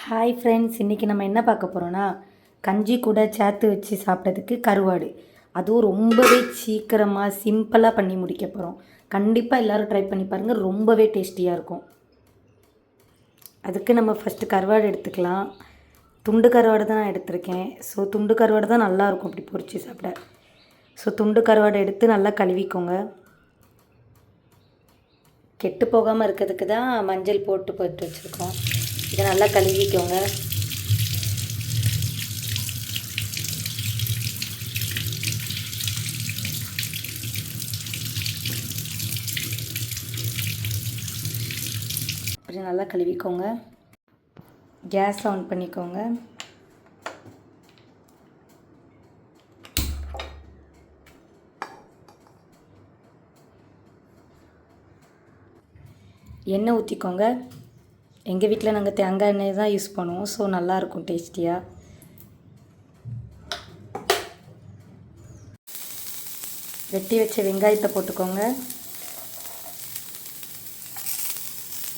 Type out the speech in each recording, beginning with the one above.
Hi friends, இன்றைக்கி நம்ம என்ன பார்க்க போகிறோன்னா கஞ்சி கூட சேர்த்து வச்சு சாப்பிட்றதுக்கு கருவாடு. அதுவும் ரொம்பவே சீக்கிரமாக சிம்பிளாக பண்ணி முடிக்க போகிறோம். கண்டிப்பாக எல்லோரும் ட்ரை பண்ணி பாருங்கள், ரொம்பவே டேஸ்டியாக இருக்கும். அதுக்கு நம்ம ஃபஸ்ட்டு கருவாடு எடுத்துக்கலாம். துண்டு கருவாடு தான் நான் எடுத்திருக்கேன். ஸோ துண்டு கருவாடு தான் நல்லாயிருக்கும் அப்படி பொரித்து சாப்பிட. ஸோ துண்டு கருவாடு எடுத்து நல்லா கழுவிக்கோங்க. கெட்டு போகாமல் இருக்கிறதுக்கு தான் மஞ்சள் போட்டு வச்சுருக்கோம். இதை நல்லா கழுவிக்கோங்க. அப்படி நல்லா கழுவிக்கோங்க. கேஸ் ஆன் பண்ணிக்கோங்க. எண்ணெய் ஊற்றிக்கோங்க. எங்கள் வீட்டில் நாங்கள் தேங்காய் எண்ணெய் தான் யூஸ் பண்ணுவோம். ஸோ நல்லாயிருக்கும் டேஸ்டியாக. வெட்டி வச்ச வெங்காயத்தை போட்டுக்கோங்க.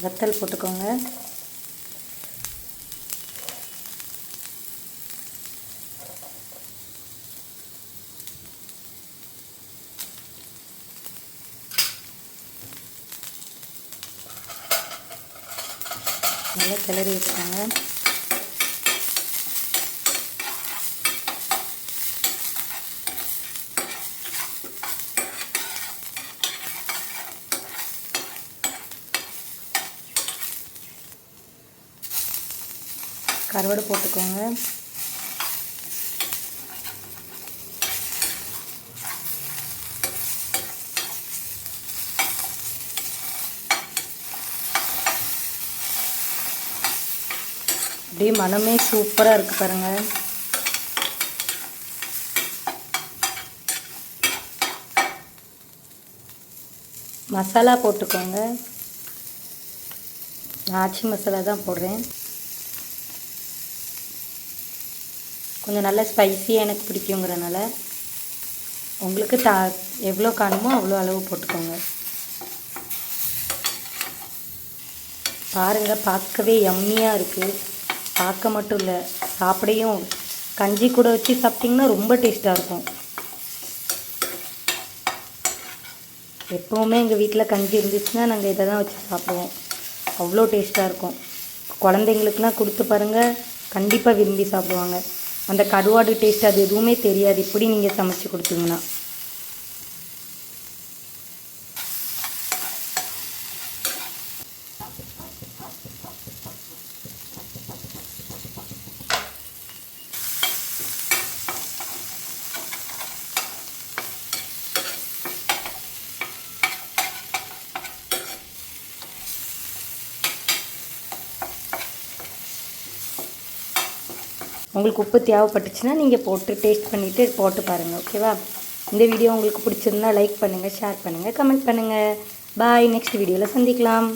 வத்தல் போட்டுக்கோங்க. நல்லா கிளறி வச்சுக்கோங்க. கருவாடு போட்டுக்கோங்க. அப்படியே மனமே சூப்பராக இருக்குது பாருங்கள். மசாலா போட்டுக்கோங்க. நான் ஆச்சி மசாலா தான் போடுறேன். கொஞ்சம் நல்லா ஸ்பைஸியாக எனக்கு பிடிக்குங்கிறனால உங்களுக்கு எவ்வளோ காணுமோ அவ்வளோ அளவு போட்டுக்கோங்க. பாருங்கள், பார்க்கவே யம்மியாக இருக்குது. பார்க்க மட்டும் இல்லை, சாப்பிடையும் கஞ்சி கூட வச்சு சாப்பிட்டிங்கன்னா ரொம்ப டேஸ்ட்டாக இருக்கும். எப்போவுமே எங்கள் வீட்டில் கஞ்சி இருந்துச்சுன்னா நாங்கள் இதை தான் வச்சு சாப்பிடுவோம். அவ்வளோ டேஸ்ட்டாக இருக்கும். குழந்தைங்களுக்குலாம் கொடுத்து பாருங்கள், கண்டிப்பாக விரும்பி சாப்பிடுவாங்க. அந்த கருவாடு டேஸ்ட் அது எதுவுமே தெரியாது இப்படி நீங்கள் சமைச்சு கொடுத்தீங்கன்னா. உங்களுக்கு உப்பு தேவைப்பட்டுச்சுன்னா நீங்கள் போட்டு டேஸ்ட் பண்ணிவிட்டு போட்டு பாருங்கள். ஓகேவா? இந்த வீடியோ உங்களுக்கு பிடிச்சிருந்தா லைக் பண்ணுங்கள், ஷேர் பண்ணுங்கள், கமெண்ட் பண்ணுங்கள். பாய். நெக்ஸ்ட் வீடியோவில் சந்திக்கலாம்.